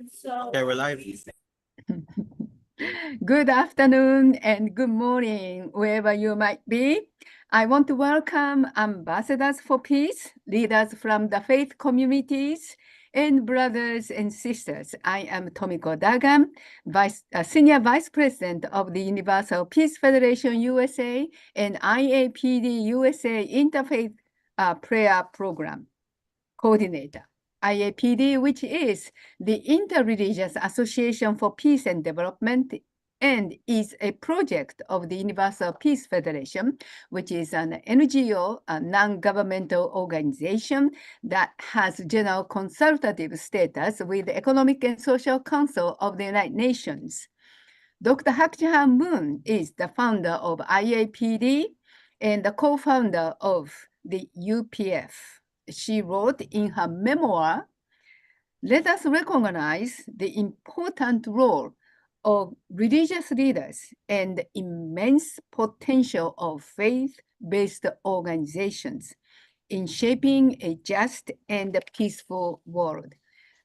Okay, we're live. Good afternoon and good morning, wherever you might be. I want to welcome ambassadors for peace, leaders from the faith communities, and brothers and sisters. I am Tomiko Dagan, Senior Vice President of the Universal Peace Federation USA and IAPD USA Interfaith Prayer Program Coordinator. IAPD, which is the Interreligious Association for Peace and Development, and is a project of the Universal Peace Federation, which is an NGO, a non-governmental organization that has general consultative status with the Economic and Social Council of the United Nations. Dr. Hak Jahan Moon is the founder of IAPD and the co-founder of the UPF. She wrote in her memoir, "Let us recognize the important role of religious leaders and the immense potential of faith-based organizations in shaping a just and peaceful world.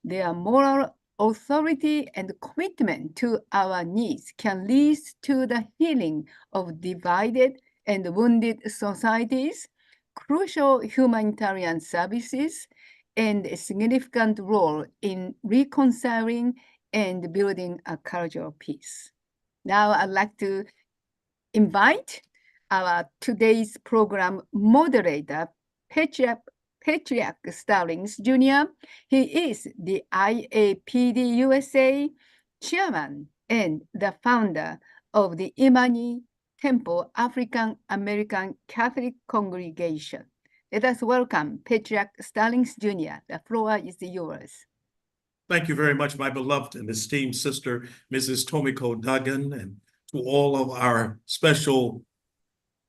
Their moral authority and commitment to our needs can lead to the healing of divided and wounded societies, crucial humanitarian services, and a significant role in reconciling and building a culture of peace." Now I'd like to invite our today's program moderator, Patriarch Stallings Jr. He is the IAPD USA chairman and the founder of the Imani Temple African American Catholic Congregation. Let us welcome Patriarch Stallings Jr. The floor is yours. Thank you very much, my beloved and esteemed sister, Mrs. Tomiko Dagan, and to all of our special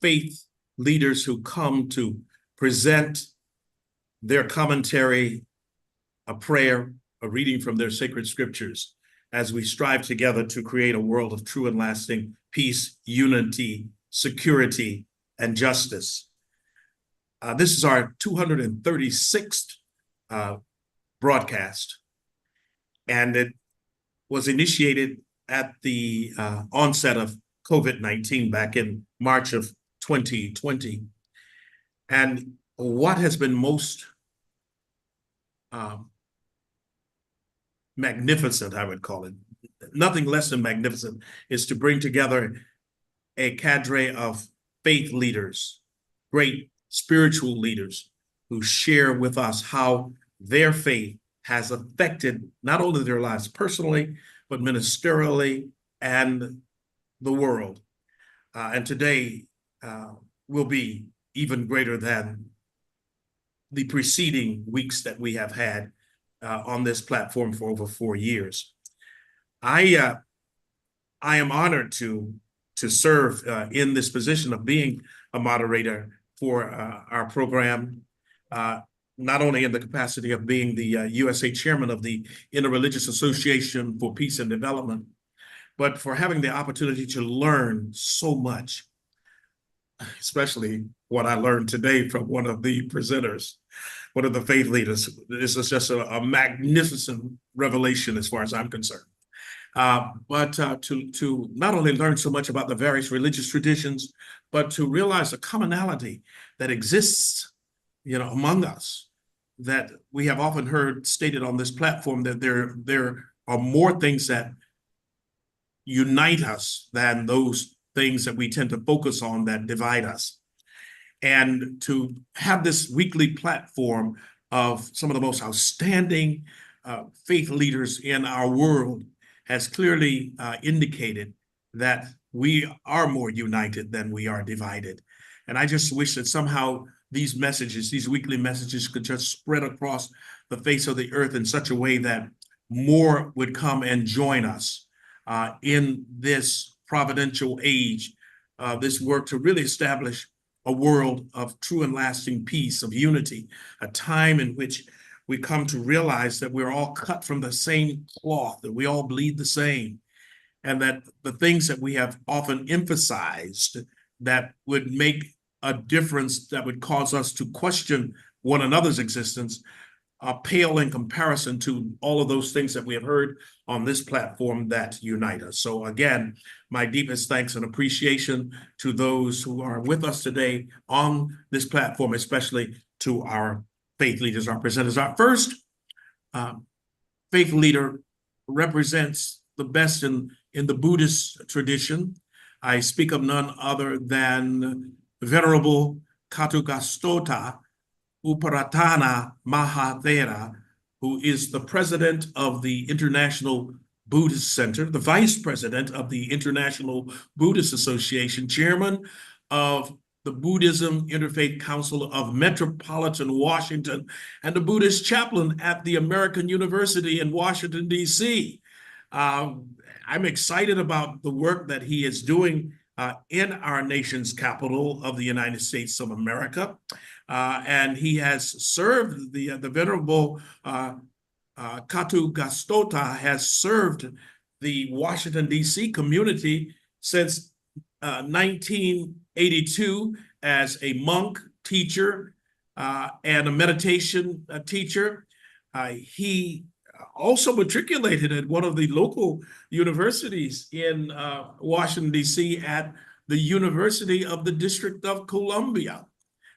faith leaders who come to present their commentary, a prayer, a reading from their sacred scriptures, as we strive together to create a world of true and lasting peace, unity, security, and justice. This is our 236th broadcast, and it was initiated at the onset of COVID-19 back in March of 2020. And what has been most magnificent, I would call it, nothing less than magnificent, is to bring together a cadre of faith leaders, great spiritual leaders who share with us how their faith has affected not only their lives personally, but ministerially and the world. And today will be even greater than the preceding weeks that we have had on this platform for over 4 years. I am honored to serve in this position of being a moderator for our program, not only in the capacity of being the USA chairman of the Interreligious Association for Peace and Development, but for having the opportunity to learn so much, especially what I learned today from one of the presenters, one of the faith leaders. This is just a magnificent revelation as far as I'm concerned. But to not only learn so much about the various religious traditions, but to realize the commonality that exists, among us, that we have often heard stated on this platform, that there are more things that unite us than those things that we tend to focus on that divide us. And to have this weekly platform of some of the most outstanding faith leaders in our world has clearly indicated that we are more united than we are divided. And I just wish that somehow these messages, these weekly messages, could just spread across the face of the earth in such a way that more would come and join us in this providential age, this work to really establish a world of true and lasting peace, of unity, a time in which we come to realize that we're all cut from the same cloth, that we all bleed the same, and that the things that we have often emphasized that would make a difference, that would cause us to question one another's existence, pale in comparison to all of those things that we have heard on this platform that unite us. So again, my deepest thanks and appreciation to those who are with us today on this platform, especially to our faith leaders, our presenters. Our first faith leader represents the best in the Buddhist tradition. I speak of none other than Venerable Katugastota Uparatana Mahathera, who is the president of the International Buddhist Center, the vice president of the International Buddhist Association, chairman of the Buddhism Interfaith Council of Metropolitan Washington, and the Buddhist chaplain at the American University in Washington, D.C. I'm excited about the work that he is doing in our nation's capital of the United States of America. And he has served, the Venerable Katugastota has served the Washington, D.C. community since 1982 as a monk, teacher, and a meditation teacher. He also matriculated at one of the local universities in Washington, D.C. at the University of the District of Columbia.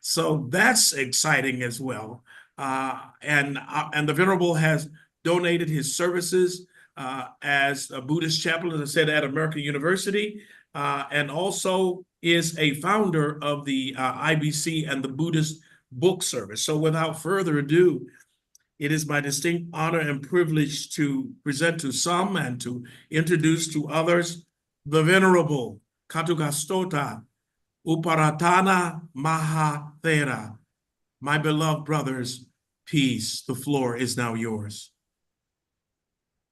So that's exciting as well. And the Venerable has donated his services as a Buddhist chaplain, as I said, at American University, and also is a founder of the IBC and the Buddhist Book Service. So without further ado, it is my distinct honor and privilege to present to some and to introduce to others the Venerable Katugastota Uparatana Mahathera. My beloved brothers, peace. The floor is now yours.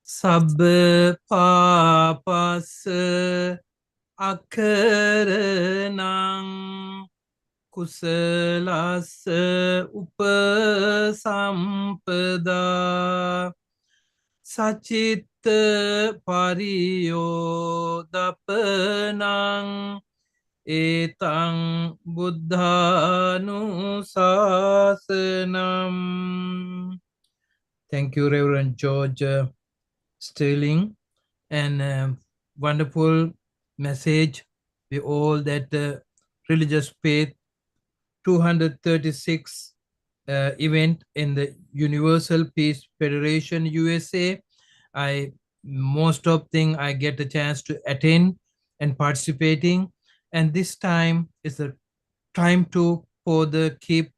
Sabba papasa akaranang kusalasa upasampada sacitta pariyodapanang etang buddhanusasanam. Thank you, Reverend George Sterling, and wonderful message. We all that religious faith 236 event in the Universal Peace Federation USA. Most of thing I get the chance to attend and participating, and this time is the time to for the keep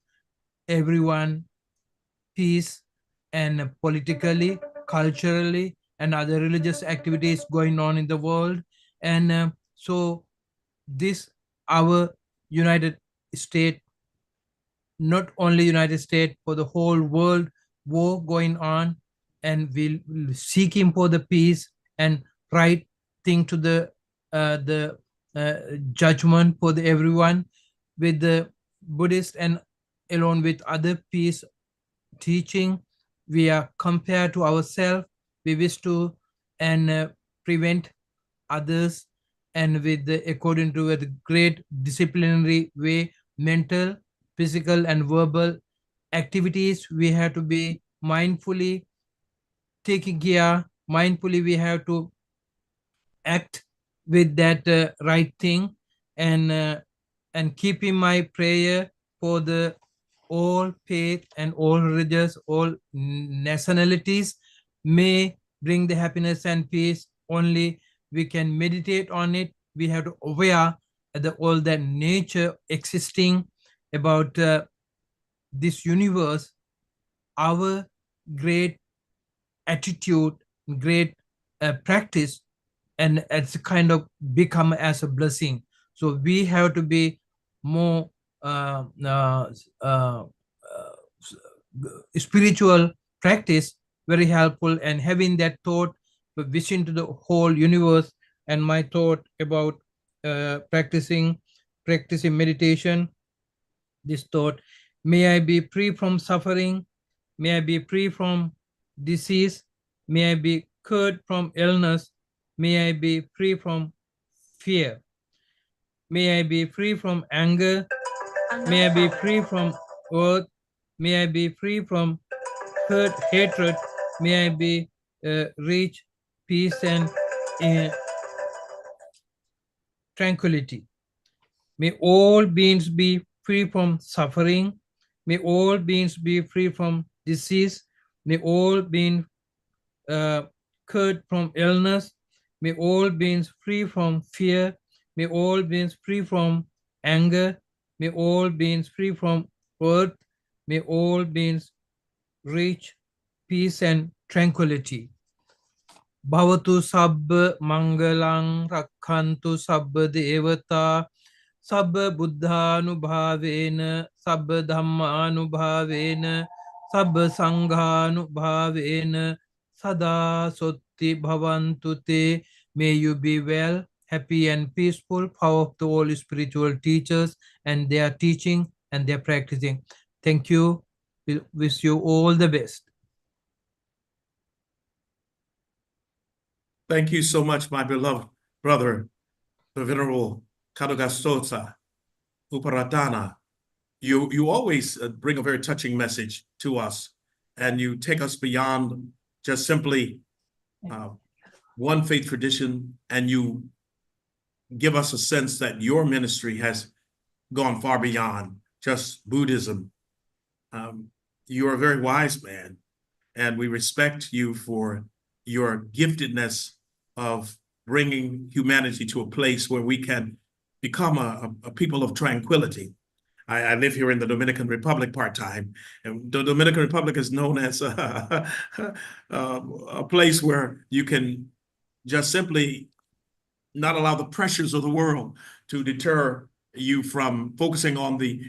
everyone peace and politically, culturally, and other religious activities going on in the world. And so this our United States, not only United States, for the whole world, war going on, and we'll seek him for the peace and right thing to the judgment for the everyone with the Buddhist and along with other peace teaching. We are compared to ourselves. We wish to and prevent others, and with the according to a great disciplinary way, mental, physical, and verbal activities, we have to be mindfully taking care. Mindfully, we have to act with that right thing, and keeping my prayer for the all faith and all religious, all nationalities may bring the happiness and peace. Only we can meditate on it. We have to aware the all that nature existing about this universe. Our great attitude, great practice, and it's kind of become as a blessing. So we have to be more spiritual practice, very helpful, and having that thought, wishing to the whole universe, and my thought about practicing meditation, this thought, may I be free from suffering, may I be free from disease, may I be cured from illness, may I be free from fear, may I be free from anger, may I be free from earth, may I be free from hurt, hatred, may I be reach peace and uh, tranquility. May all beings be free from suffering. May all beings be free from disease. May all beings cured from illness. May all beings free from fear. May all beings free from anger. May all beings free from wrath. May all beings reach peace and tranquility. Bhavatu sabba mangalang rakhantu sabba devata sabba buddhanubhavena sabba dhammanubhavena sabba sanghanubhavena sada sotti bhavantu te. May you be well, happy and peaceful, power of the all spiritual teachers and their teaching and their practicing. Thank you. We wish you all the best. Thank you so much, my beloved brother, the Venerable Kadogastotsa Uparatana. You always bring a very touching message to us, and you take us beyond just simply one faith tradition, and you give us a sense that your ministry has gone far beyond just Buddhism. You are a very wise man, and we respect you for your giftedness of bringing humanity to a place where we can become a people of tranquility. I live here in the Dominican Republic part-time, and the Dominican Republic is known as a place where you can just simply not allow the pressures of the world to deter you from focusing on the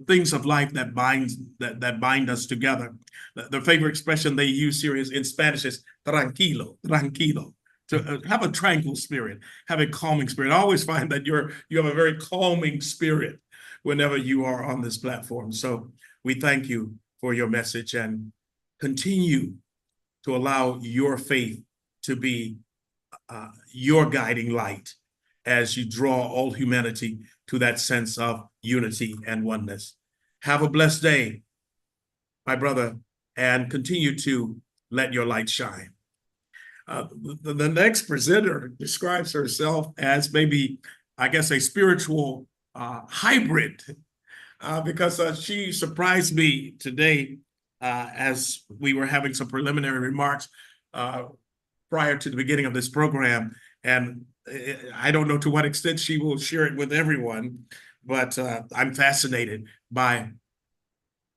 things of life that bind us together. The favorite expression they use here is in Spanish is tranquilo, tranquilo. To have a tranquil spirit, have a calming spirit. I always find that you have a very calming spirit whenever you are on this platform. So we thank you for your message, and continue to allow your faith to be your guiding light as you draw all humanity to that sense of unity and oneness. Have a blessed day, my brother, and continue to let your light shine. The next presenter describes herself as maybe, I guess, a spiritual hybrid, because she surprised me today as we were having some preliminary remarks prior to the beginning of this program. And I don't know to what extent she will share it with everyone, but I'm fascinated by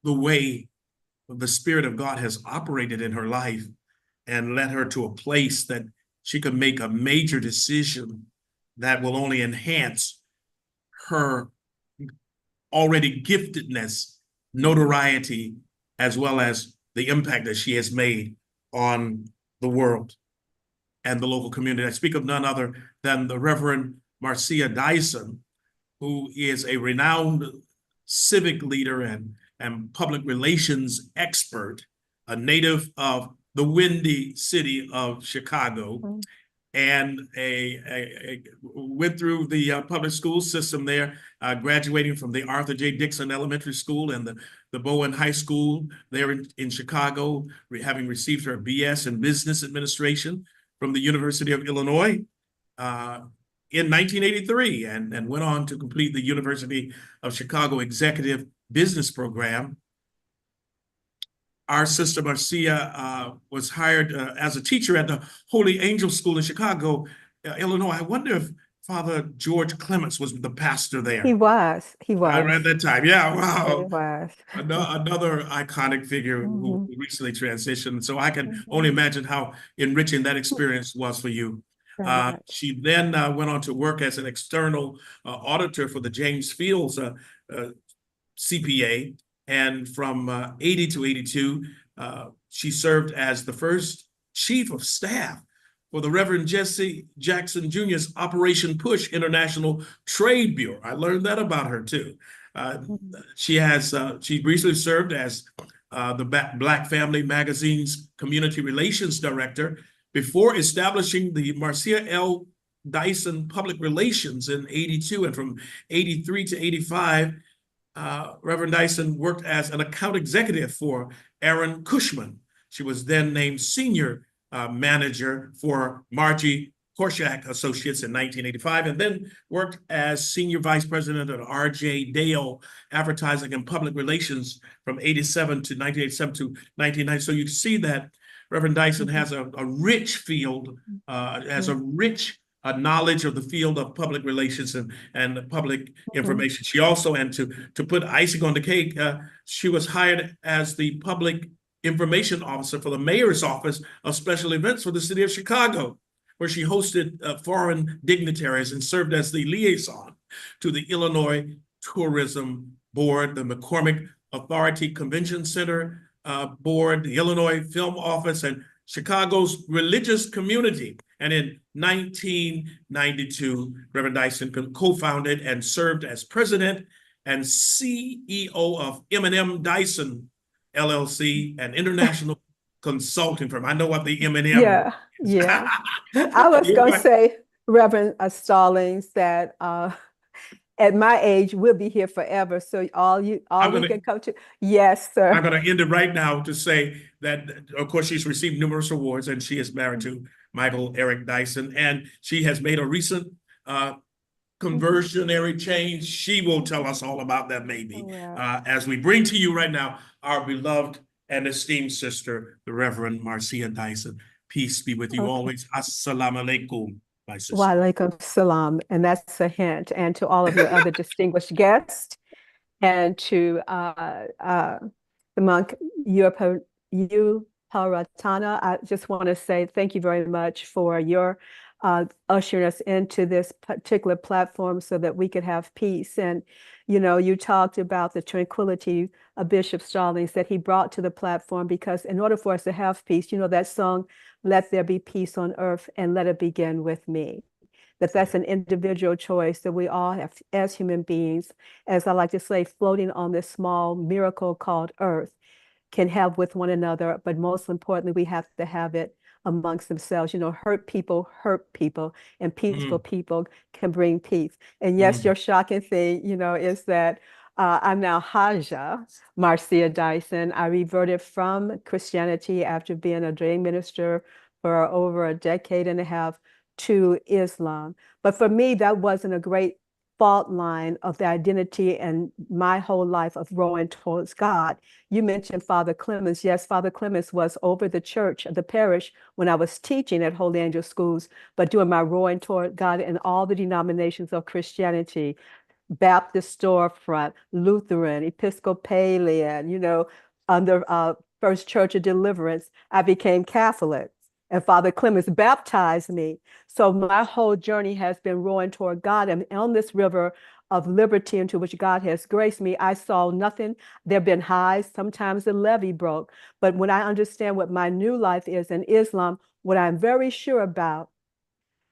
the way the Spirit of God has operated in her life and led her to a place that she could make a major decision that will only enhance her already giftedness, notoriety, as well as the impact that she has made on the world and the local community. I speak of none other than the Reverend Marcia Dyson, who is a renowned civic leader and public relations expert, a native of the Windy City of Chicago, and went through the public school system there, graduating from the Arthur J. Dixon Elementary School and the Bowen High School there in Chicago, having received her BS in Business Administration from the University of Illinois in 1983, and went on to complete the University of Chicago Executive Business Program. Our sister Marcia was hired as a teacher at the Holy Angel School in Chicago, Illinois. I wonder if Father George Clements was the pastor there. He was. At that time. Yeah, wow. He was. Another iconic figure who recently transitioned. So I can only imagine how enriching that experience was for you. She then went on to work as an external auditor for the James Fields CPA. And from 80 to 82, she served as the first chief of staff for the Reverend Jesse Jackson Jr.'s Operation Push International Trade Bureau. I learned that about her too. She recently served as the Black Family Magazine's Community Relations Director before establishing the Marcia L. Dyson Public Relations in 82, and from 83 to 85, Reverend Dyson worked as an account executive for Aaron Cushman. She was then named senior manager for Margie Korshak Associates in 1985, and then worked as senior vice president at R.J. Dale Advertising and Public Relations from 87 to 1987 to 1990. So you can see that Reverend Dyson has a rich field, has a rich knowledge of the field of public relations and public information. She also, and to put icing on the cake, she was hired as the public information officer for the mayor's office of special events for the city of Chicago, where she hosted foreign dignitaries and served as the liaison to the Illinois Tourism Board, the McCormick Authority Convention Center Board, the Illinois Film Office, and Chicago's religious community. And in 1992, Reverend Dyson co-founded and served as president and CEO of M&M Dyson LLC, an international consulting firm. I know what the M&M Yeah, is. yeah. I was You're going to right. say, Reverend Stallings, that at my age, we'll be here forever. So all we can come to. Yes, sir. I'm going to end it right now to say that, of course, she's received numerous awards, and she is married to Michael Eric Dyson, and she has made a recent conversionary change. She will tell us all about that maybe as we bring to you right now our beloved and esteemed sister, the Reverend Marcia Dyson. Peace be with you always. Assalamu alaikum, my sister. Wa alaikum salam. And that's a hint. And to all of your other distinguished guests, and to the monk Paratana, I just want to say thank you very much for your ushering us into this particular platform so that we could have peace. And, you know, you talked about the tranquility of Bishop Stallings that he brought to the platform, because in order for us to have peace, you know, that song, "Let There Be Peace on Earth and Let It Begin with Me." That's an individual choice that we all have as human beings, as I like to say, floating on this small miracle called Earth, can have with one another. But most importantly, we have to have it amongst themselves. You know, hurt people, and peaceful people can bring peace. And yes, your shocking thing, you know, is that I'm now Haja Marcia Dyson. I reverted from Christianity after being a ordained minister for over a decade and a half to Islam. But for me, that wasn't a great fault line of the identity and my whole life of rowing towards God. You mentioned Father Clemens. Yes, Father Clemens was over the church, the parish, when I was teaching at Holy Angel Schools, but doing my rowing toward God in all the denominations of Christianity, Baptist storefront, Lutheran, Episcopalian, you know, under First Church of Deliverance, I became Catholic. And Father Clemens baptized me. So my whole journey has been rowing toward God. And on this river of liberty into which God has graced me, I saw nothing. There have been highs. Sometimes the levee broke. But when I understand what my new life is in Islam, what I'm very sure about,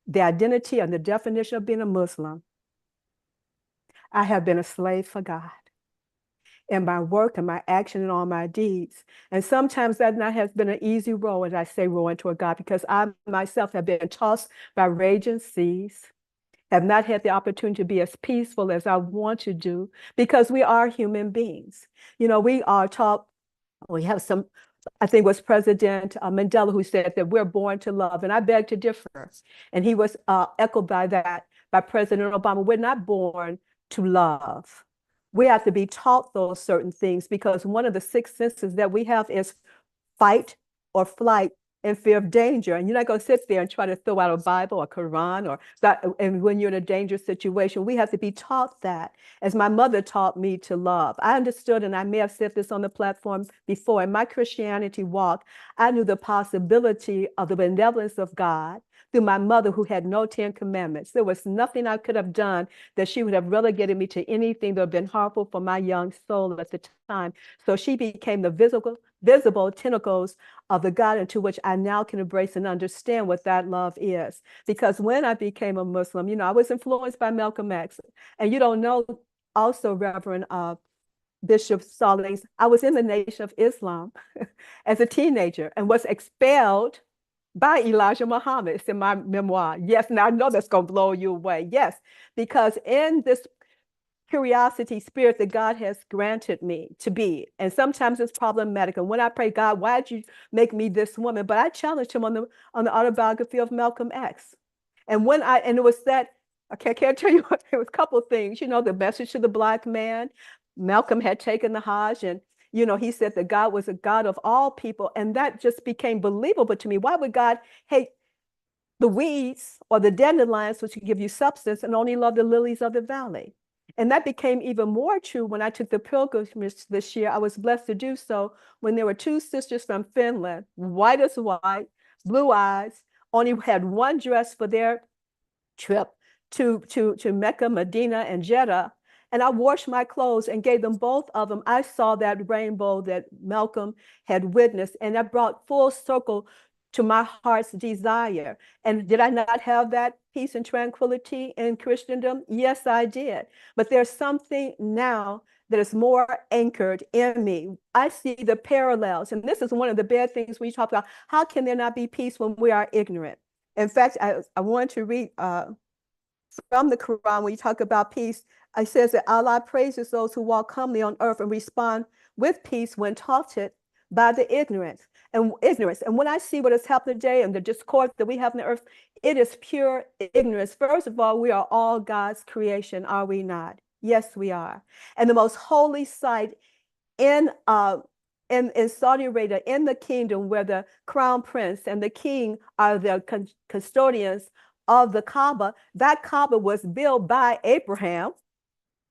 the identity and the definition of being a Muslim, I have been a slave for God in my work and my action and all my deeds. And sometimes that not has been an easy row, as I say, rowing toward God, because I myself have been tossed by raging seas, have not had the opportunity to be as peaceful as I want to do, because we are human beings. You know, we are taught, we have some, I think it was President Mandela who said that we're born to love, and I beg to differ. And he was echoed by that, by President Obama. We're not born to love. We have to be taught those certain things, because one of the six senses that we have is fight or flight and fear of danger. And you're not going to sit there and try to throw out a Bible or Quran or that. And when you're in a dangerous situation, we have to be taught that, as my mother taught me to love. I understood, and I may have said this on the platform before, in my Christianity walk, I knew the possibility of the benevolence of God through my mother, who had no 10 commandments. There was nothing I could have done that she would have relegated me to anything that would have been harmful for my young soul at the time. So she became the visible tentacles of the God into which I now can embrace and understand what that love is. Because when I became a Muslim, you know, I was influenced by Malcolm X. And you don't know, also, Reverend Bishop Stallings, I was in the Nation of Islam as a teenager and was expelled by Elijah Muhammad. It's in my memoir. Yes, and I know that's going to blow you away. Yes, because in this curiosity spirit that God has granted me to be. And sometimes it's problematic. And when I pray, God, why did you make me this woman? But I challenged him on the autobiography of Malcolm X. And it was that, I can't tell you what, it was a couple of things, the message to the Black man. Malcolm had taken the Hajj, and he said that God was a God of all people. And that just became believable to me. Why would God hate the weeds or the dandelions, which give you substance, and only love the lilies of the valley? And that became even more true when I took the pilgrimage this year. I was blessed to do so when there were two sisters from Finland, white as white, blue eyes, only had one dress for their trip to Mecca, Medina, and Jeddah. And I washed my clothes and gave them both of them. I saw that rainbow that Malcolm had witnessed, and that brought full circle to my heart's desire. And did I not have that peace and tranquility in Christendom? Yes, I did. But there's something now that is more anchored in me. I see the parallels. And this is one of the bad things we talk about. How can there not be peace when we are ignorant? In fact, I want to read from the Quran when you talk about peace. It says that Allah praises those who walk humbly on earth and respond with peace when taunted by the ignorance. And when I see what has happened today and the discord that we have on the earth, it is pure ignorance. First of all, we are all God's creation, are we not? Yes, we are. And the most holy site in Saudi Arabia, in the kingdom where the crown prince and the king are the custodians of the Kaaba, that Kaaba was built by Abraham,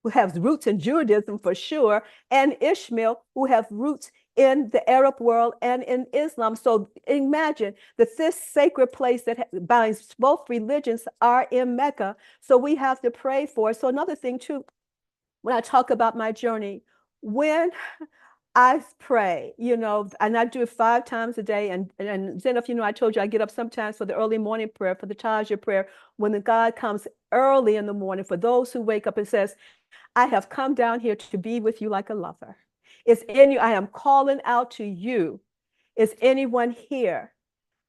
who has roots in Judaism for sure, and Ishmael, who have roots in the Arab world and in Islam. So imagine that this sacred place that binds both religions are in Mecca. So we have to pray for it. So another thing too, when I talk about my journey, when I pray, and I do it 5 times a day. And then if I told you I get up sometimes for the early morning prayer, for the Tajah prayer, when the God comes early in the morning, for those who wake up and says, I have come down here to be with you like a lover. It's in you. I am calling out to you. Is anyone here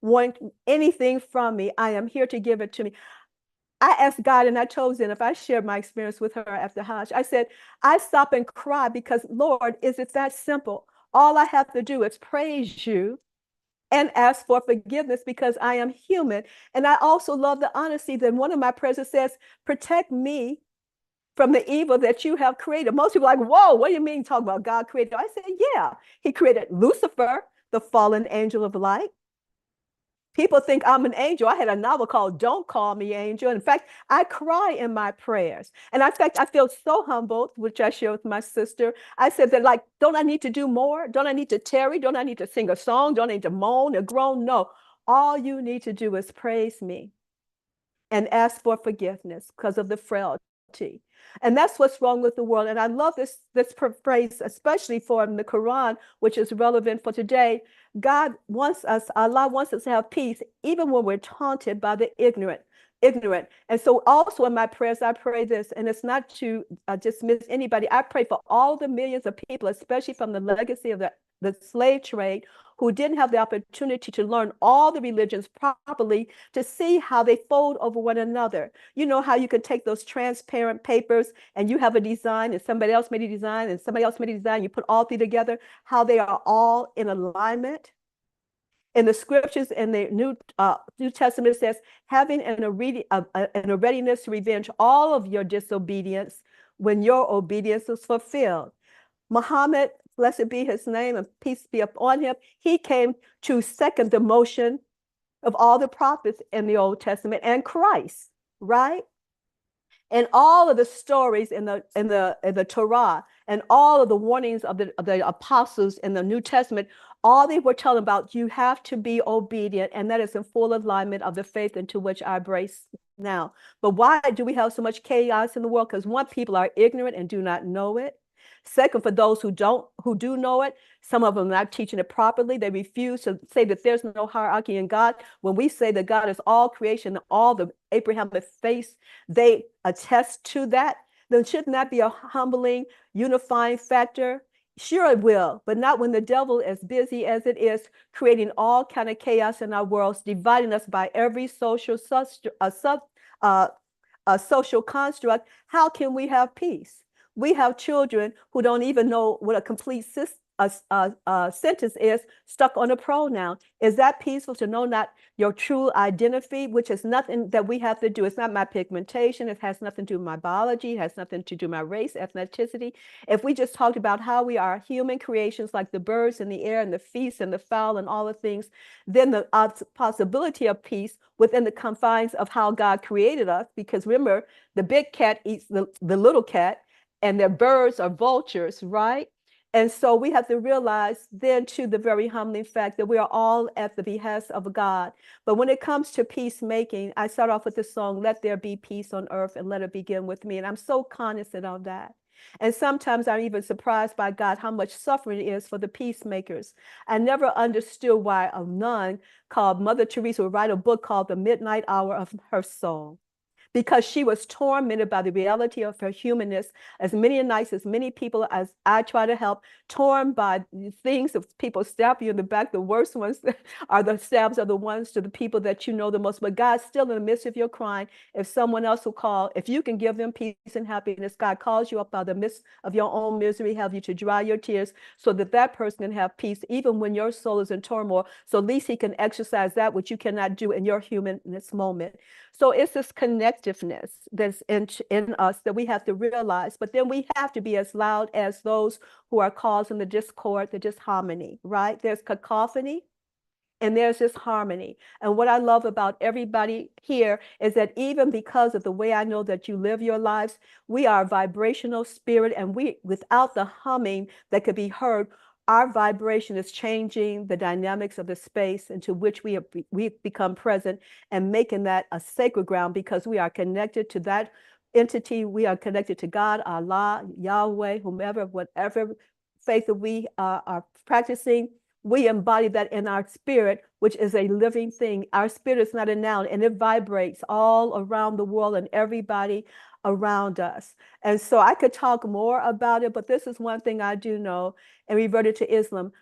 want anything from me? I am here to give it to me. I asked God, and I told Zen, if I shared my experience with her after Hajj, I said, I stop and cry because, Lord, is it that simple? All I have to do is praise you and ask for forgiveness because I am human. And I also love the honesty that one of my prayers says, protect me from the evil that you have created. Most people are like, whoa, what do you mean talk about God created? I said, yeah, he created Lucifer, the fallen angel of light. People think I'm an angel. I had a novel called Don't Call Me Angel. In fact, I cry in my prayers. And in fact, I feel so humbled, which I share with my sister. I said that, like, don't I need to do more? Don't I need to tarry? Don't I need to sing a song? Don't I need to moan or groan? No. All you need to do is praise me and ask for forgiveness because of the frailty. And that's what's wrong with the world. And I love this phrase, especially from the Quran, which is relevant for today. Allah wants us to have peace, even when we're taunted by the ignorant. And so also in my prayers, I pray this, and it's not to dismiss anybody. I pray for all the millions of people, especially from the legacy of the slave trade, who didn't have the opportunity to learn all the religions properly, to see how they fold over one another. You know how you can take those transparent papers and you have a design and somebody else made a design and somebody else made a design, you put all three together, how they are all in alignment. In the scriptures in the New Testament, it says, having a readiness to revenge all of your disobedience when your obedience is fulfilled. Muhammad, blessed be his name and peace be upon him, he came to second the motion of all the prophets in the Old Testament and Christ, right? And all of the stories in the Torah and all of the warnings of the apostles in the New Testament, all they were telling about, you have to be obedient, and that is in full alignment of the faith into which I embrace now. But why do we have so much chaos in the world? Because one, people are ignorant and do not know it. Second, for those who do know it, some of them are not teaching it properly. They refuse to say that there's no hierarchy in God. When we say that God is all creation, all the Abrahamic faith, they attest to that. Then shouldn't that be a humbling, unifying factor? Sure it will, but not when the devil is busy as it is, creating all kind of chaos in our worlds, dividing us by every social social construct. How can we have peace? We have children who don't even know what a complete sentence is, stuck on a pronoun. Is that peaceful to know not your true identity, which is nothing that we have to do? It's not my pigmentation. It has nothing to do with my biology. It has nothing to do with my race, ethnicity. If we just talked about how we are human creations like the birds in the air and the feast and the fowl and all the things, then the possibility of peace within the confines of how God created us, because remember, the big cat eats the little cat, and their birds are vultures, right? And so we have to realize then to the very humbling fact that we are all at the behest of God. But when it comes to peacemaking, I start off with the song, "Let there be peace on earth and let it begin with me." And I'm so cognizant of that. And sometimes I'm even surprised by God how much suffering it is for the peacemakers. I never understood why a nun called Mother Teresa would write a book called The Midnight Hour of Her Soul, because she was tormented by the reality of her humanness, as many nights, as many people as I try to help, torn by things of people stab you in the back. The worst ones are the stabs of the ones to the people that you know the most. But God, still in the midst of your crying, if someone else will call, if you can give them peace and happiness, God calls you up out of the midst of your own misery, have you to dry your tears so that that person can have peace, even when your soul is in turmoil. So at least he can exercise that which you cannot do in your humanness moment. So it's this connectiveness that's in us that we have to realize, but then we have to be as loud as those who are causing the discord, the disharmony, right? There's cacophony and there's this harmony. And what I love about everybody here is that even because of the way I know that you live your lives, we are a vibrational spirit, and we, without the humming that could be heard, our vibration is changing the dynamics of the space into which we become present, and making that a sacred ground because we are connected to that entity. We are connected to God, Allah, Yahweh, whomever, whatever faith that we are practicing. We embody that in our spirit, which is a living thing. Our spirit is not a noun, and it vibrates all around the world and everybody around us. And so I could talk more about it, but this is one thing I do know, and reverted to Islam.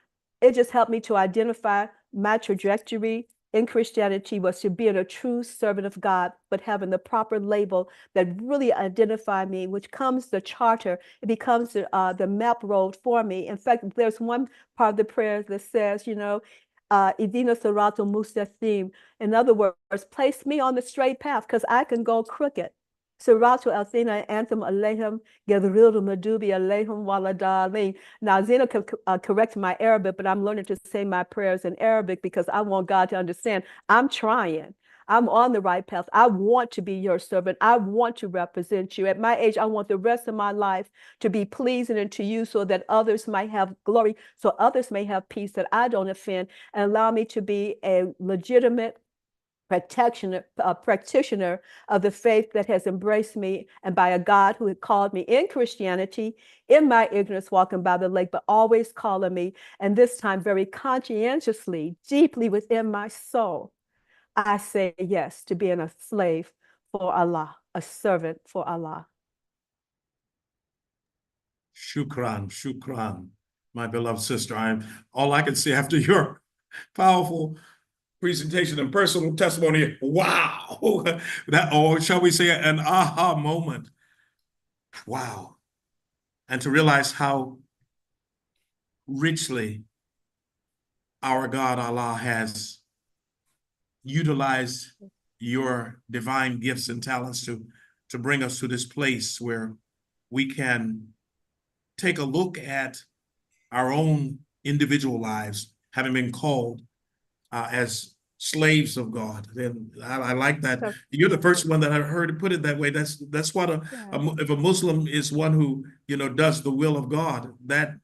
It just helped me to identify my trajectory in Christianity was to be a true servant of God, but having the proper label that really identified me, which comes the charter. It becomes the map road for me. In fact, there's one part of the prayer that says, you know, Idina Siratul Mustaqim. In other words, place me on the straight path, because I can go crooked. Siratul Athena Anthem Aleihim Gadrilul Madubi Aleihim Waladalin. Now, Zena can correct my Arabic, but I'm learning to say my prayers in Arabic because I want God to understand I'm trying. I'm on the right path. I want to be your servant. I want to represent you. At my age, I want the rest of my life to be pleasing unto you, so that others might have glory, so others may have peace, that I don't offend, and allow me to be a legitimate practitioner of the faith that has embraced me, and by a God who had called me in Christianity, in my ignorance, walking by the lake, but always calling me, and this time very conscientiously, deeply within my soul, I say yes to being a slave for Allah, a servant for Allah. Shukran, shukran, my beloved sister. All I can say after your powerful presentation and personal testimony, wow, that, or shall we say an aha moment. Wow. And to realize how richly our God, Allah, has utilized your divine gifts and talents to bring us to this place where we can take a look at our own individual lives, having been called as slaves of God. And I like that. So, You're the first one that I heard it put it that way. That's what if a Muslim is one who, you know, does the will of God, that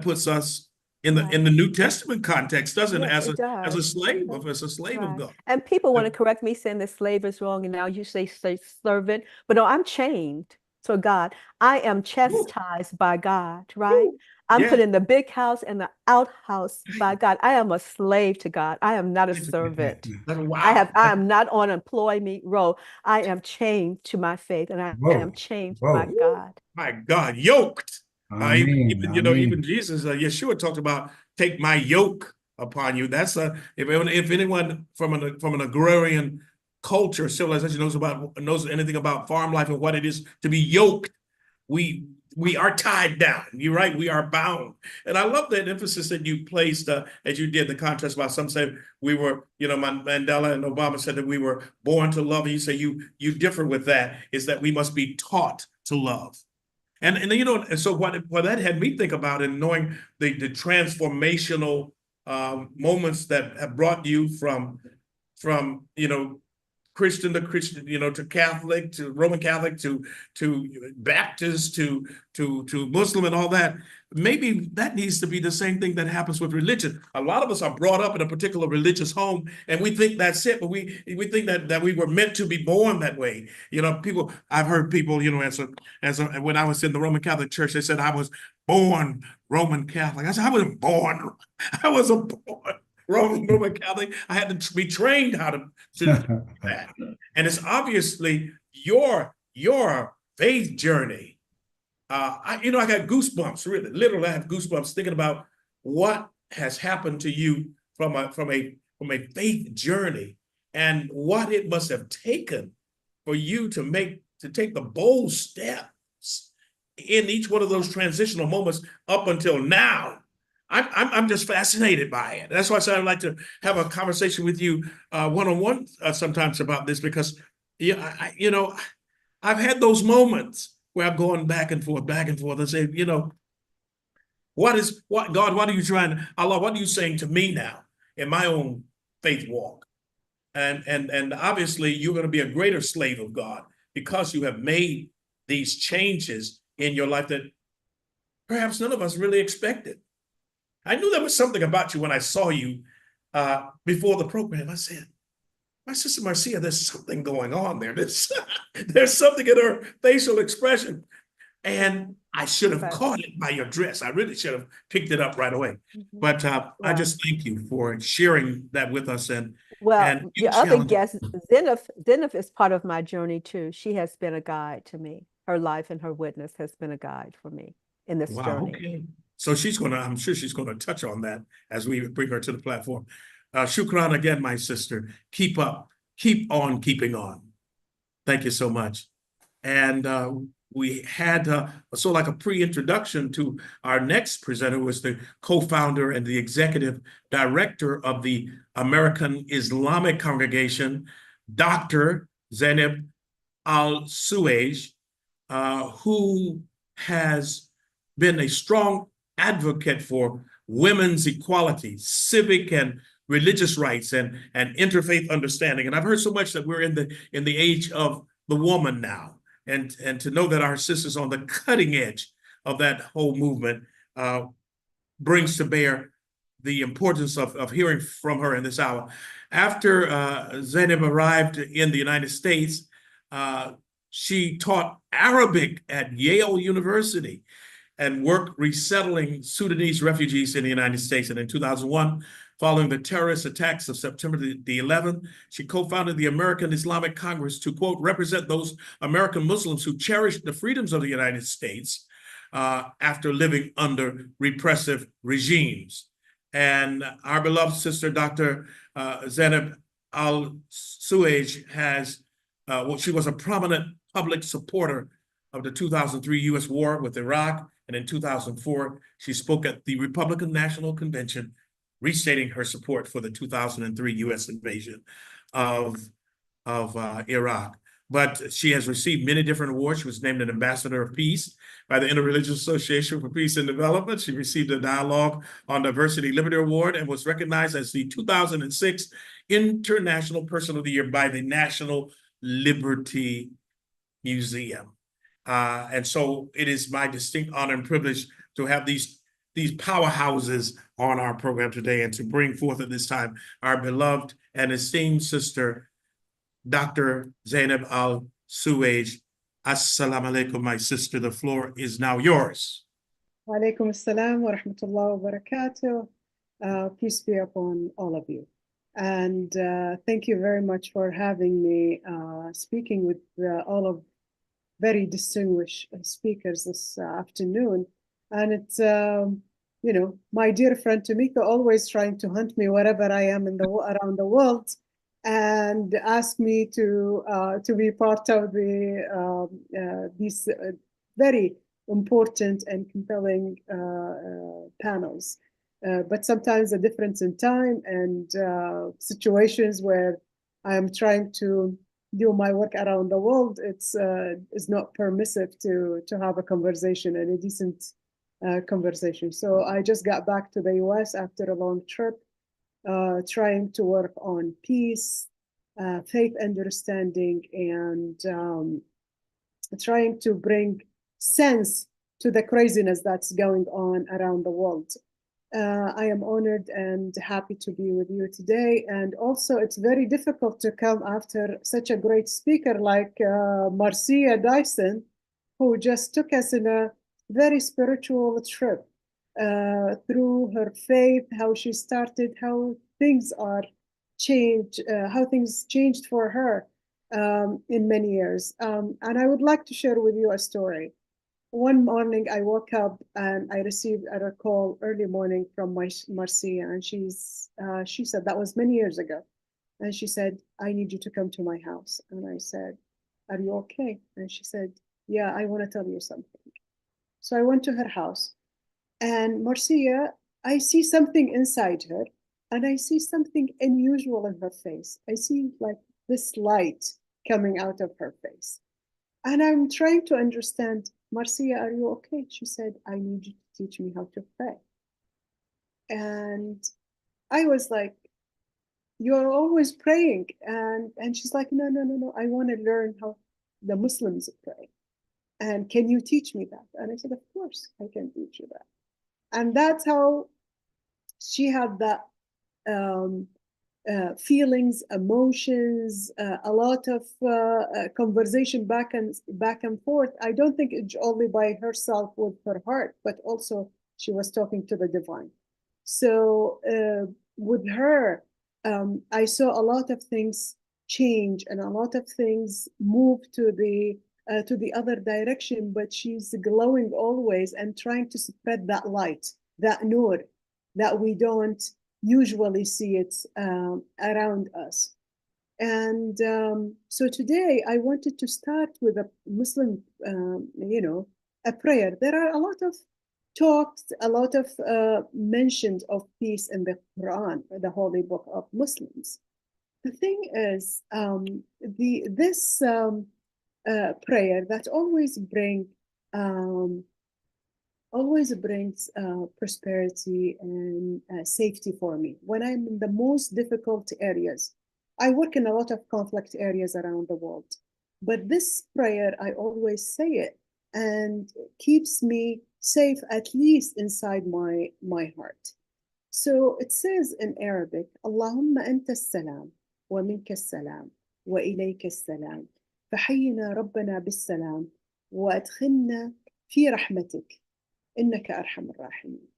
puts us in the New Testament context, doesn't it? As a slave of God. And people want to correct me saying that slave is wrong, and now you say servant, but no, I'm chained to God. I am chastised by God, right? I'm put in the big house and the outhouse by God. I am a slave to God. I am not a servant. Wow. I am not on employment role. I am chained to my faith, and I am chained to my God. My God, yoked. Amen, Even Jesus, Yeshua talked about take my yoke upon you. That's if anyone from an agrarian culture, civilization knows anything about farm life and what it is to be yoked we are tied down. You're right. We are bound. And I love that emphasis that you placed as you did the contrast about some say we were, Mandela and Obama said that we were born to love. And you say you differ with that, is that we must be taught to love. And so what that had me think about, and knowing the transformational moments that have brought you from Christian to Christian, to Catholic, to Roman Catholic, to Baptist, to Muslim and all that. Maybe that needs to be the same thing that happens with religion. A lot of us are brought up in a particular religious home, and we think that's it, but we think that we were meant to be born that way. I've heard people, when I was in the Roman Catholic Church, they said I was born Roman Catholic. I said, I wasn't born. I wasn't born Roman Catholic. I had to be trained how to do that. And it's obviously your faith journey. I got goosebumps, really. Literally, I have goosebumps thinking about what has happened to you from a faith journey, and what it must have taken for you to take the bold steps in each one of those transitional moments up until now. I'm just fascinated by it. That's why I said I'd like to have a conversation with you one-on-one sometimes about this, because I've had those moments where I'm going back and forth and say, God, what are you trying, Allah, what are you saying to me now in my own faith walk? And obviously you're going to be a greater slave of God because you have made these changes in your life that perhaps none of us really expected. I knew there was something about you when I saw you before the program. I said, my sister Marcia, there's something going on there. There's something in her facial expression. And I should have caught it by your dress. I really should have picked it up right away. But I just thank you for sharing that with us. Well, your other guest, Zenith is part of my journey too. She has been a guide to me. Her life and her witness has been a guide for me in this journey. Okay. So I'm sure she's going to touch on that as we bring her to the platform. Shukran again, my sister. Keep up. Keep on keeping on. Thank you so much. And we had like a pre-introduction to our next presenter, who was the co-founder and the executive director of the American Islamic Congregation, Dr. Zainab Al-Suwaij, who has been a strong advocate for women's equality, civic and religious rights, and interfaith understanding. And I've heard so much that we're in the age of the woman now, and to know that our sisters on the cutting edge of that whole movement brings to bear the importance of hearing from her in this hour. After Zainab arrived in the United States, she taught Arabic at Yale University and worked resettling Sudanese refugees in the United States. And in 2001, following the terrorist attacks of September the 11th, she co-founded the American Islamic Congress to, quote, represent those American Muslims who cherish the freedoms of the United States after living under repressive regimes. And our beloved sister, Dr. Zainab Al-Suwaij she was a prominent public supporter of the 2003 U.S. war with Iraq. And in 2004, she spoke at the Republican National Convention, restating her support for the 2003 U.S. invasion of Iraq. But she has received many different awards. She was named an Ambassador of Peace by the Interreligious Association for Peace and Development. She received a Dialogue on Diversity Liberty Award and was recognized as the 2006 International Person of the Year by the National Liberty Museum. And so it is my distinct honor and privilege to have these powerhouses on our program today, and to bring forth at this time our beloved and esteemed sister, Dr. Zainab Al-Suwaij. Assalamu alaikum, my sister. The floor is now yours. Wa alaikum assalam wa rahmatullahi wa barakatuh. Peace be upon all of you. And thank you very much for having me speaking with all of very distinguished speakers this afternoon. And it's, my dear friend Tamika always trying to hunt me wherever I am around the world, and ask me to be part of these very important and compelling panels. But sometimes a difference in time and situations where I'm trying to do my work around the world, it's not permissive to have a conversation and a decent conversation. So I just got back to the US after a long trip, trying to work on peace, faith understanding, and trying to bring sense to the craziness that's going on around the world. I am honored and happy to be with you today. And also, it's very difficult to come after such a great speaker like Marcia Dyson, who just took us in a very spiritual trip through her faith, how she started, how things are changed, how things changed for her in many years. And I would like to share with you a story. One morning I woke up and I received a call early morning from Marcia, and she said, that was many years ago. And she said, I need you to come to my house. And I said, are you okay? And she said, yeah, I want to tell you something. So I went to her house, and Marcia, I see something inside her, and I see something unusual in her face. I see like this light coming out of her face. And I'm trying to understand, Marcia, are you okay? She said, I need you to teach me how to pray. And I was like, you're always praying. And she's like, no, I want to learn how the Muslims pray. And can you teach me that? And I said, of course, I can teach you that. And that's how she had that feelings, emotions, a lot of conversation back and forth. I don't think it's only by herself with her heart, but also she was talking to the divine. So with her, I saw a lot of things change and a lot of things move to the other direction, but she's glowing always and trying to spread that light, that nur, that we don't usually see it around us. And so today I wanted to start with a Muslim, a prayer. There are a lot of talks, a lot of mentions of peace in the Quran, the holy book of Muslims. The thing is, this prayer that always brings prosperity and safety for me when I'm in the most difficult areas. I work in a lot of conflict areas around the world, but this prayer, I always say it, and it keeps me safe, at least inside my heart. So it says in Arabic, Allahumma anta as-salam wa minka as-salam wa ilayka as-salam fahayyina rabbana bis-salam wa adkhilna fi rahmatik innaka arhamar rahimin.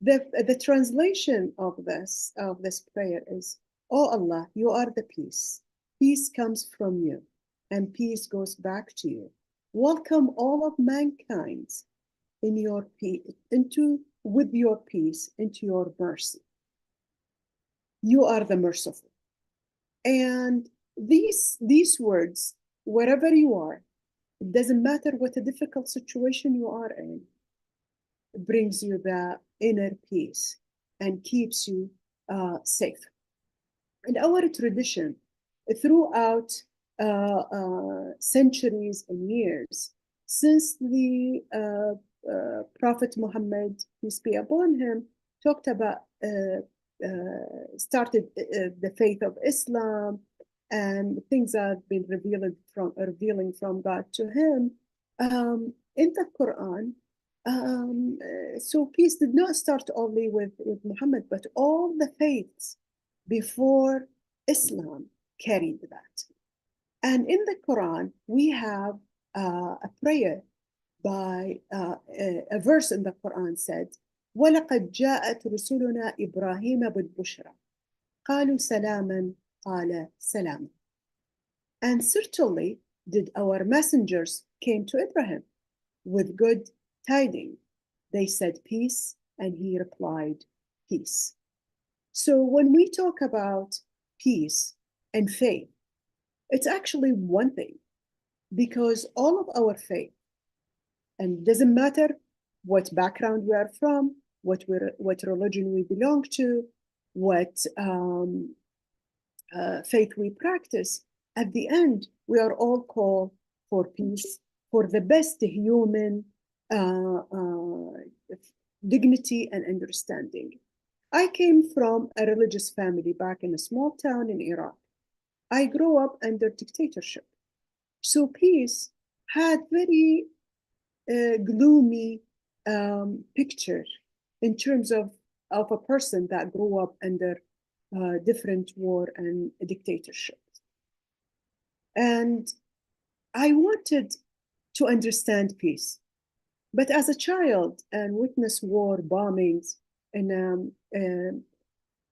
The translation of this prayer is, Oh Allah, you are the peace. Peace comes from you, and peace goes back to you. Welcome all of mankind in your with your peace into your mercy. You are the merciful. And these words, wherever you are, it doesn't matter what a difficult situation you are in, it brings you the inner peace and keeps you safe. In our tradition, throughout centuries and years, since the Prophet Muhammad, peace be upon him, talked about, started the faith of Islam and things that have been revealing from God to him, in the Quran, so peace did not start only with Muhammad, but all the faiths before Islam carried that. And in the Quran, we have a prayer by a verse in the Quran said, وَلَقَدْ جَاءَتْ رُسُلُنَا إِبْرَاهِيمَ بِالْبُشْرَى قَالُوا سَلَامًا قَالَ سَلَامًا. And certainly did our messengers came to Abraham with good tidings. They said peace, and he replied peace. So when we talk about peace and faith, it's actually one thing, because all of our faith And it doesn't matter what background we are from, what religion we belong to, what faith we practice. At the end, we are all called for peace, for the best human dignity and understanding. I came from a religious family back in a small town in Iraq. I grew up under dictatorship. So peace had very gloomy picture in terms of a person that grew up under different war and dictatorship. And I wanted to understand peace. But as a child and witness war bombings and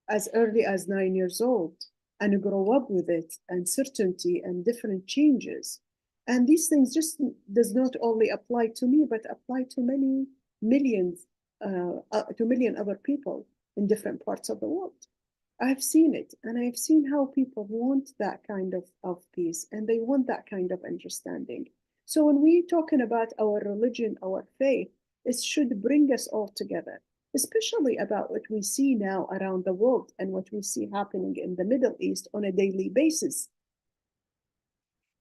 as early as 9 years old, and grow up with it, uncertainty and different changes. And these things just does not only apply to me, but apply to many millions, to million other people in different parts of the world. I've seen it, and I've seen how people want that kind of peace, and they want that kind of understanding. So when we're talking about our religion, our faith, it should bring us all together, especially about what we see now around the world and what we see happening in the Middle East on a daily basis.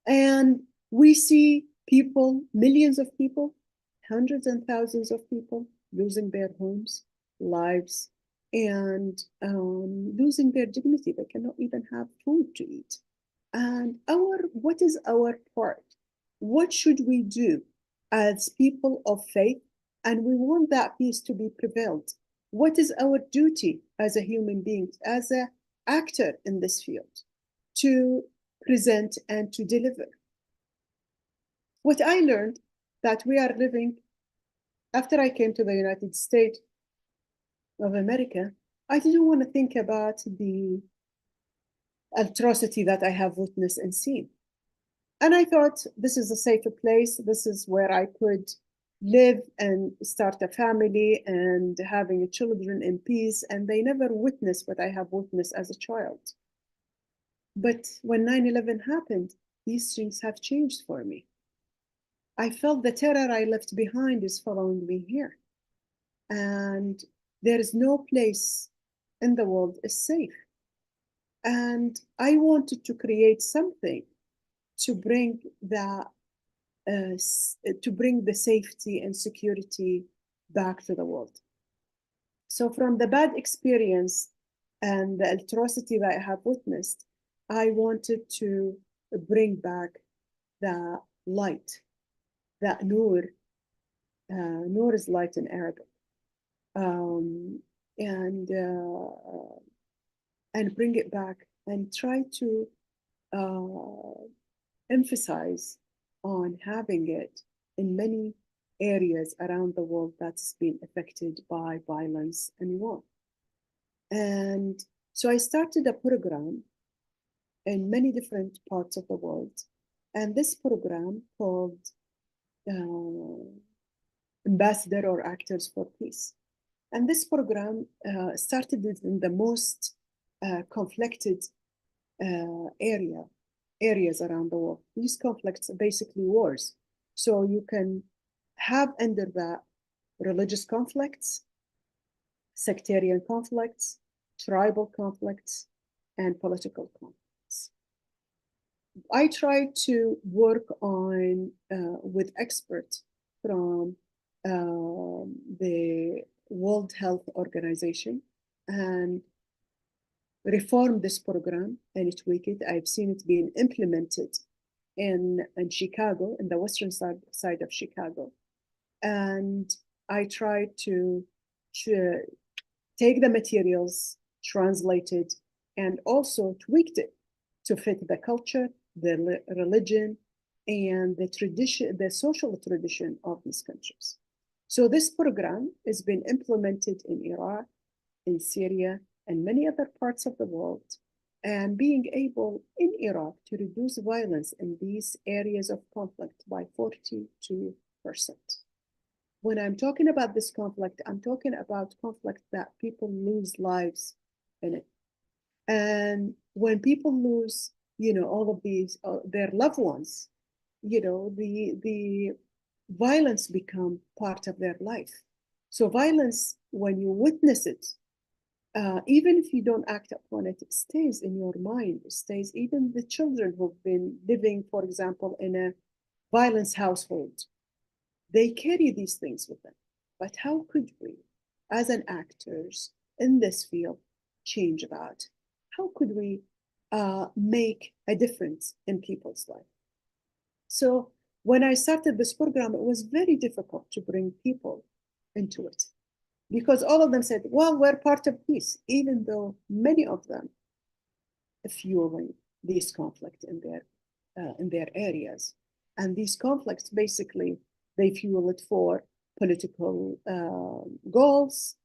And we see people, millions of people, hundreds and thousands of people losing their homes, lives, and losing their dignity. They cannot even have food to eat. And what is our part? What should we do as people of faith? And we want that peace to be prevailed. What is our duty as a human being, as an actor in this field, to present and to deliver? What I learned that we are living, after I came to the United States of America, I didn't want to think about the atrocity that I have witnessed and seen. And I thought, this is a safer place. This is where I could live and start a family and having children in peace. And they never witnessed what I have witnessed as a child. But when 9/11 happened, these things have changed for me. I felt the terror I left behind is following me here. And there is no place in the world is safe. And I wanted to create something to bring the safety and security back to the world. So from the bad experience and the atrocity that I have witnessed, I wanted to bring back the light, that nur. Nur is light in Arabic, and bring it back and try to emphasize on having it in many areas around the world that's been affected by violence and war. And so I started a program in many different parts of the world. And this program called Ambassador or Actors for Peace. And this program started in the most conflicted areas around the world. These conflicts are basically wars. So you can have under that religious conflicts, sectarian conflicts, tribal conflicts, and political conflicts. I try to work on with experts from the World Health Organization and reform this program and tweak it. I've seen it being implemented in Chicago, in the western side of Chicago. And I try to take the materials, translate it, and also tweaked it to fit the culture, the religion, and the tradition, the social tradition of these countries. So this program has been implemented in Iraq, in Syria, and many other parts of the world, and being able in Iraq to reduce violence in these areas of conflict by 42%. When I'm talking about this conflict, I'm talking about conflict that people lose lives in it. And when people lose, all of these, their loved ones, the violence become part of their life. So violence, when you witness it, even if you don't act upon it, it stays in your mind. It stays. Even the children who've been living, for example, in a violence household, they carry these things with them. But how could we, as an actors in this field, change that? How could we make a difference in people's life? So when I started this program, it was very difficult to bring people into it because all of them said, well, we're part of peace, even though many of them are fueling these conflicts in their areas. And these conflicts, basically, they fuel it for political goals,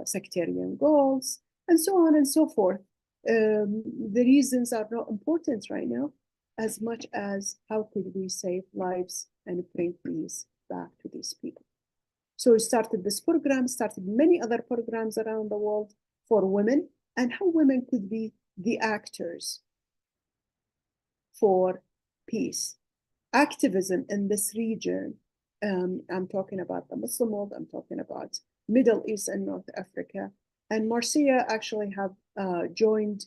sectarian goals, and so on and so forth. The reasons are not important right now as much as how could we save lives and bring peace back to these people. So we started this program, started many other programs around the world for women, and how women could be the actors for peace. Activism in this region, I'm talking about the Muslim world, I'm talking about Middle East and North Africa. And Marcia actually have joined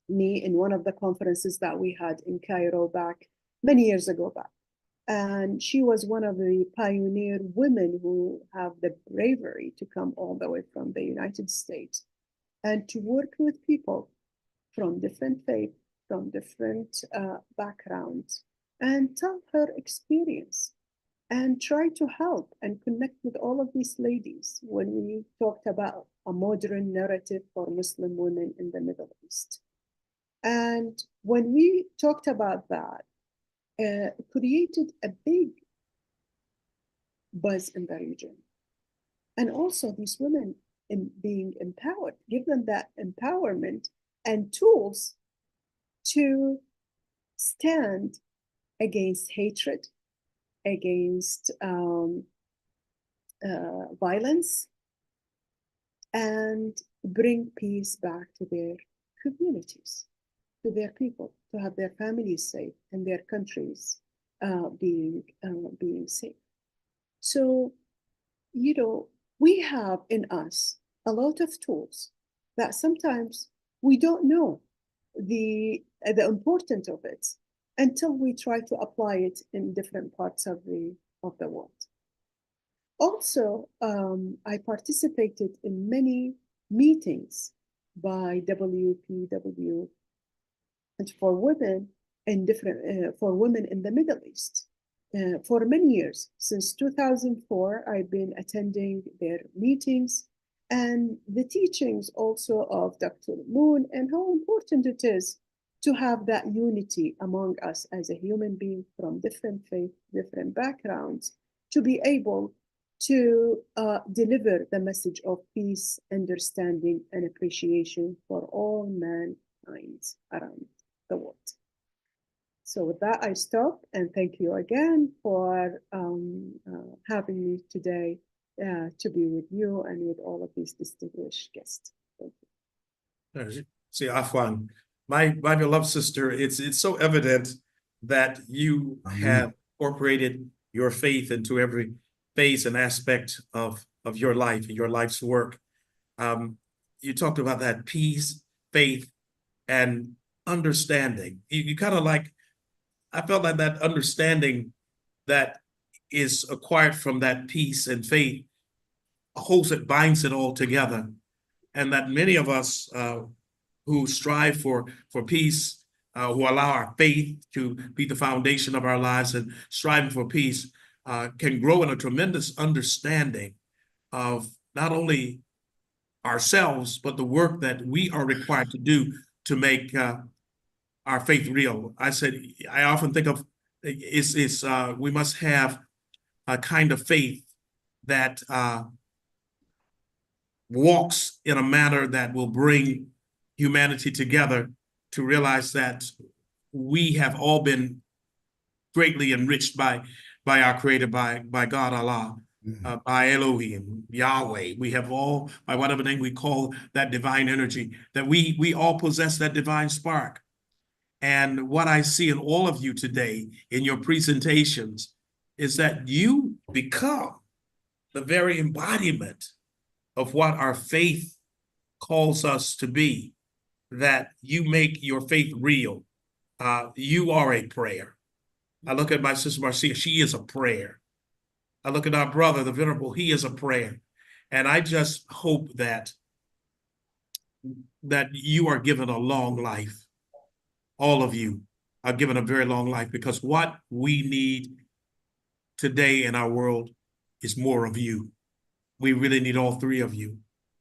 me in one of the conferences that we had in Cairo back many years ago back. And she was one of the pioneer women who have the bravery to come all the way from the United States and to work with people from different faiths, from different backgrounds, and tell her experience and try to help and connect with all of these ladies when we talked about a modern narrative for Muslim women in the Middle East. And when we talked about that, created a big buzz in the region. And also these women in being empowered, give them that empowerment and tools to stand against hatred, against violence, and bring peace back to their communities, to their people, to have their families safe and their countries being safe. So, you know, we have in us a lot of tools that sometimes we don't know the importance of it until we try to apply it in different parts of the world. Also, I participated in many meetings by WPW and for women in for women in the Middle East. For many years, since 2004, I've been attending their meetings and the teachings also of Dr. Moon and how important it is to have that unity among us as a human being from different faiths, different backgrounds, to be able to deliver the message of peace, understanding, and appreciation for all mankind around the world. So with that, I stop and thank you again for having me today to be with you and with all of these distinguished guests. Thank you. See, Afwan, my beloved sister, it's so evident that you have incorporated your faith into every phase and aspect of your life and your life's work. You talked about that peace, faith, and understanding. You kind of like, I felt like that understanding that is acquired from that peace and faith holds it, binds it all together. And that many of us who strive for peace, who allow our faith to be the foundation of our lives and striving for peace, can grow in a tremendous understanding of not only ourselves, but the work that we are required to do to make our faith real. I often think of we must have a kind of faith that walks in a manner that will bring humanity together to realize that we have all been greatly enriched by our Creator, by God Allah, by Elohim, Yahweh. We have all, by whatever name we call that divine energy, that we all possess that divine spark. And what I see in all of you today in your presentations is that you become the very embodiment of what our faith calls us to be, that you make your faith real. You are a prayer. I look at my sister Marcia, she is a prayer. I look at our brother, the Venerable, he is a prayer. And I just hope that you are given a long life. All of you are given a very long life, because what we need today in our world is more of you. We really need all three of you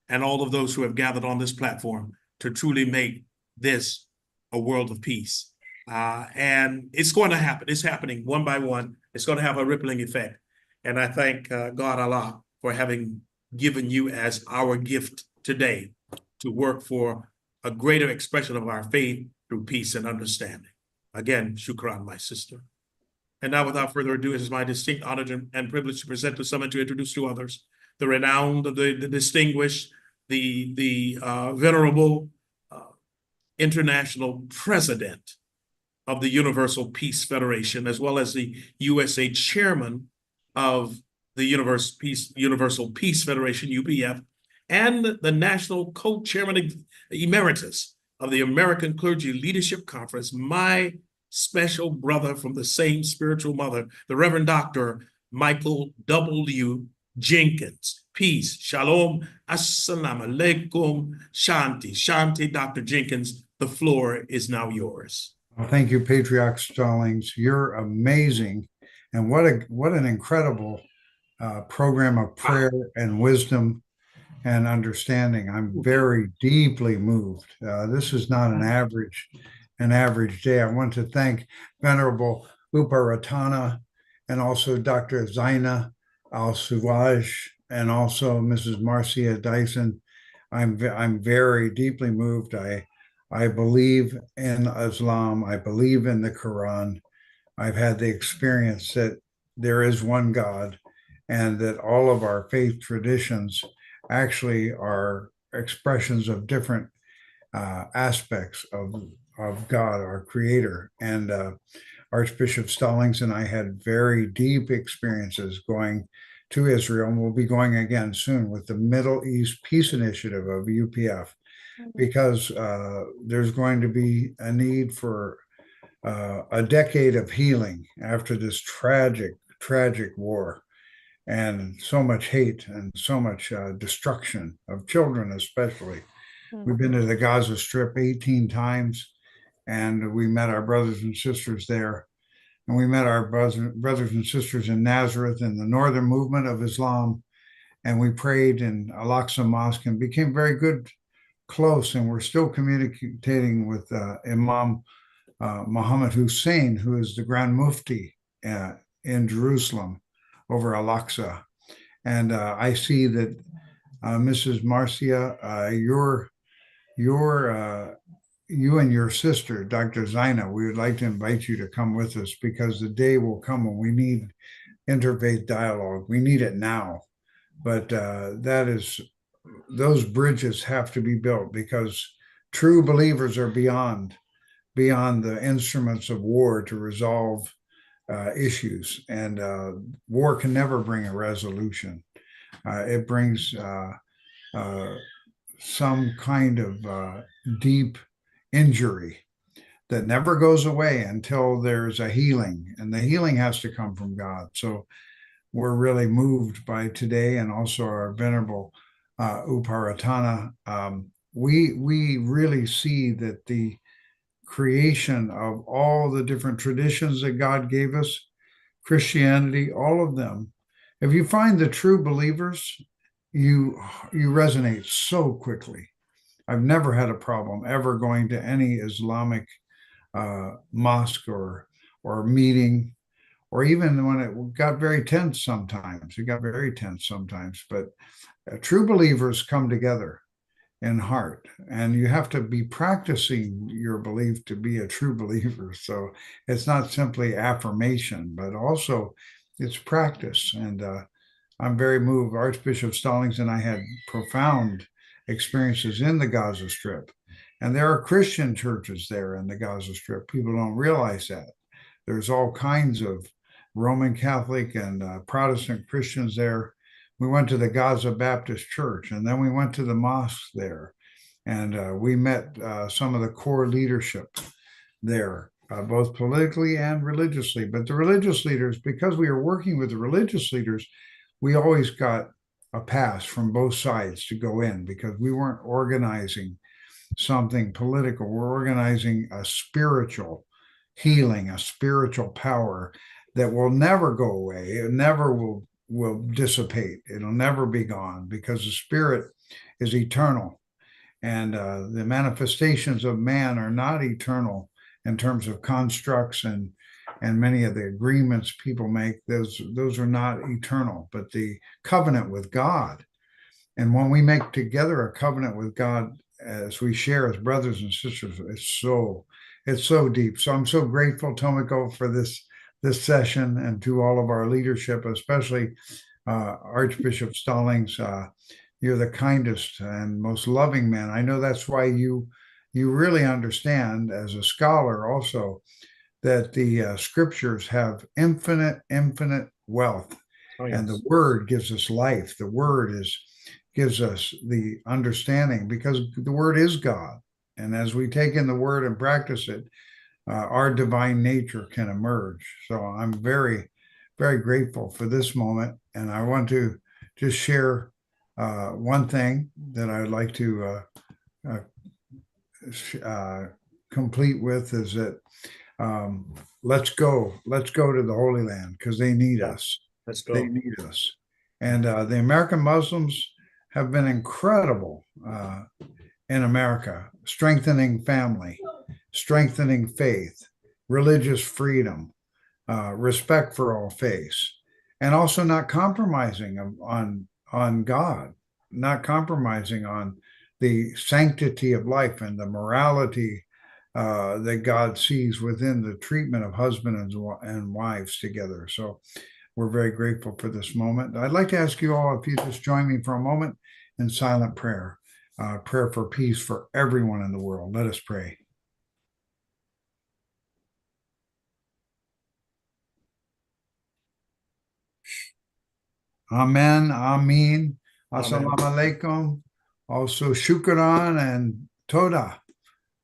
and all of those who have gathered on this platform to truly make this a world of peace. And it's going to happen. It's happening one by one. It's going to have a rippling effect. And I thank God Allah for having given you as our gift today to work for a greater expression of our faith through peace and understanding. Again, shukran, my sister. And now, without further ado, it is my distinct honor and privilege to present to some and to introduce to others the renowned, the distinguished, the venerable international president of the Universal Peace Federation, as well as the USA chairman of the Universal Peace Federation, UPF, and the national co-chairman emeritus of the American Clergy Leadership Conference, my special brother from the same spiritual mother, the Reverend Dr. Michael W. Jenkins. Peace, shalom, assalamu alaikum, shanti, shanti. Dr. Jenkins, the floor is now yours. Well, thank you, Patriarch Stallings. You're amazing. And what an incredible program of prayer and wisdom and understanding. I'm very deeply moved. This is not an average day. I want to thank Venerable Uparatana and also Dr. Zaina Al-Suwaj and also Mrs. Marcia Dyson. I'm very deeply moved. I believe in Islam. I believe in the Quran. I've had the experience that there is one God and that all of our faith traditions actually are expressions of different aspects of God, our creator. And Archbishop Stallings and I had very deep experiences going to Israel, and we'll be going again soon with the Middle East Peace Initiative of UPF, because there's going to be a need for a decade of healing after this tragic war, and so much hate and so much destruction of children, especially. We've been to the Gaza Strip 18 times, and we met our brothers and sisters there. And we met our brothers and sisters in Nazareth in the northern movement of Islam. And we prayed in Al-Aqsa Mosque and became very good, close. And we're still communicating with Imam Muhammad Hussein, who is the Grand Mufti in Jerusalem over Al-Aqsa. And I see that Mrs. Marcia, you and your sister, Dr. Zaina, we would like to invite you to come with us, because the day will come when we need interfaith dialogue. We need it now. But those bridges have to be built, because true believers are beyond the instruments of war to resolve issues. And war can never bring a resolution. It brings some kind of deep injury that never goes away until there's a healing, and the healing has to come from God. So we're really moved by today, and also our venerable Uparatana. We really see that the creation of all the different traditions that God gave us, Christianity, all of them, if you find the true believers, you resonate so quickly. I've never had a problem ever going to any Islamic mosque or meeting, or even when it got very tense sometimes. But true believers come together in heart, and you have to be practicing your belief to be a true believer. So it's not simply affirmation, but also it's practice. And I'm very moved. Archbishop Stallings and I had profound experiences in the Gaza Strip, and there are Christian churches there in the Gaza Strip. People don't realize that. There's all kinds of Roman Catholic and Protestant Christians there. We went to the Gaza Baptist Church, and then we went to the mosque there. And we met some of the core leadership there, both politically and religiously. But the religious leaders, because we were working with the religious leaders, we always got a pass from both sides to go in because we weren't organizing something political. We're organizing a spiritual healing, a spiritual power that will never go away. It never will dissipate. It'll never be gone because the spirit is eternal. And the manifestations of man are not eternal in terms of constructs and many of the agreements people make. Those are not eternal, but the covenant with God. And when we make together a covenant with God, as we share as brothers and sisters, it's so deep. So I'm so grateful, Tomiko, for this session, and to all of our leadership, especially Archbishop Stallings. You're the kindest and most loving man. I know that's why you really understand as a scholar also that the scriptures have infinite wealth. Oh, yes. And the word gives us life. The word gives us the understanding because the word is God. And as we take in the word and practice it, our divine nature can emerge. So I'm very, very grateful for this moment. And I want to just share one thing that I'd like to complete with is that let's go to the Holy Land because they need us. Let's go. They need us. And the American Muslims have been incredible in America, strengthening family, strengthening faith, religious freedom, respect for all faiths, and also not compromising on God, not compromising on the sanctity of life and the morality that God sees within the treatment of husbands and wives together. So we're very grateful for this moment. I'd like to ask you all if you just join me for a moment in silent prayer, prayer for peace for everyone in the world. Let us pray. Amen. Ameen. Assalamu alaikum. Also, shukran and toda.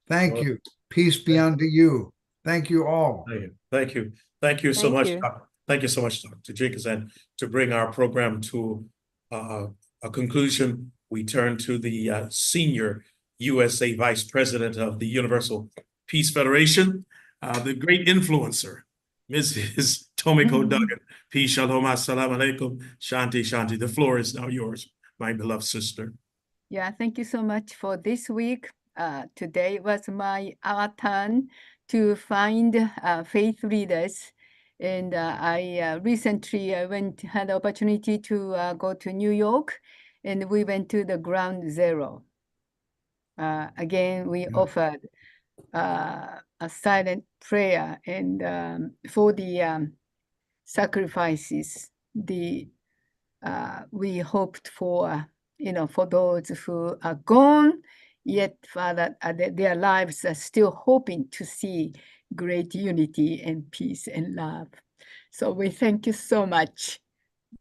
Thank you. Peace be unto you. Thank you all. Thank you. Thank you so Thank much. you. Thank you so much, Dr. Jenkins. And to bring our program to a conclusion, we turn to the senior USA Vice President of the Universal Peace Federation, the great influencer, Mrs. Tomiko Duggan. Peace, shalom, assalamu alaikum, shanti, shanti. The floor is now yours, my beloved sister. Yeah, thank you so much for this week. Today was our turn to find faith leaders. And I recently had the opportunity to go to New York, and we went to the Ground Zero. Again, we offered a silent prayer and for the sacrifices. We hoped for, for those who are gone, yet Father, their lives are still hoping to see great unity and peace and love. So we thank you so much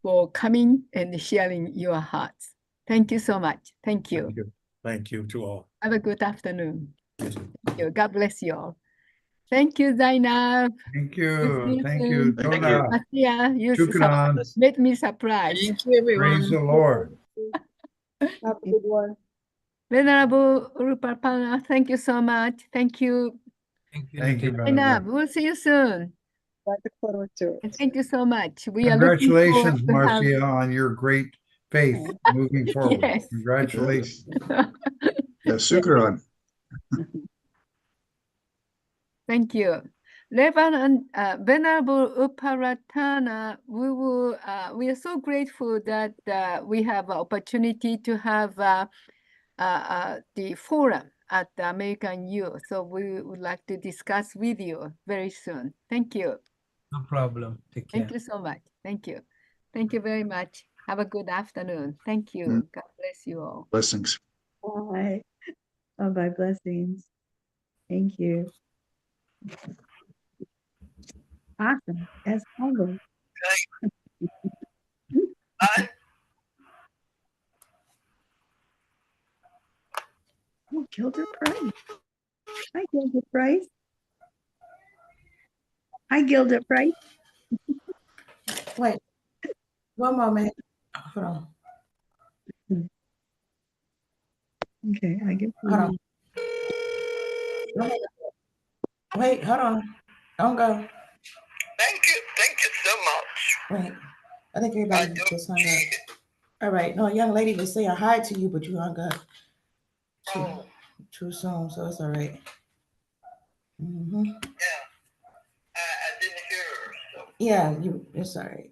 for coming and sharing your hearts. Thank you so much. Thank you. Thank you to all. Have a good afternoon. Thank you. God bless you all. Thank you, Zainab. Thank you. Thank you. Thank you. Asia, you Shukran. made me surprised. Thank you, everyone. Praise the Lord. Have a good one. Venerable Rupapana, thank you so much. Thank you. Thank you. Thank you, Natina. brother. Zainab, we'll see you soon. I look forward to it. And thank you so much. We are looking Congratulations, forward to have- Marcia, on your great faith moving forward. Yes. Congratulations. Shukran. Thank you. Reverend Venerable Uparatana, we are so grateful that we have an opportunity to have the forum at the American U. So we would like to discuss with you very soon. Thank you. No problem. Take care. Thank you so much. Thank you. Thank you very much. Have a good afternoon. Thank you. Mm. God bless you all. Blessings. Bye. Bye-bye. Blessings. Thank you. Awesome. That's humble. Oh, Gilder Price. Hi, Gilder Price. Hi, Gilder Price. Wait, one moment. Hold on. Okay, I guess. Hold on. Wait, hold on. Don't go. Thank you so much. Wait. I think everybody just hung up. All right. No, a young lady was saying hi to you, but you hung up too soon, so it's all right. Yeah, I didn't hear her. So. Yeah, it's all right.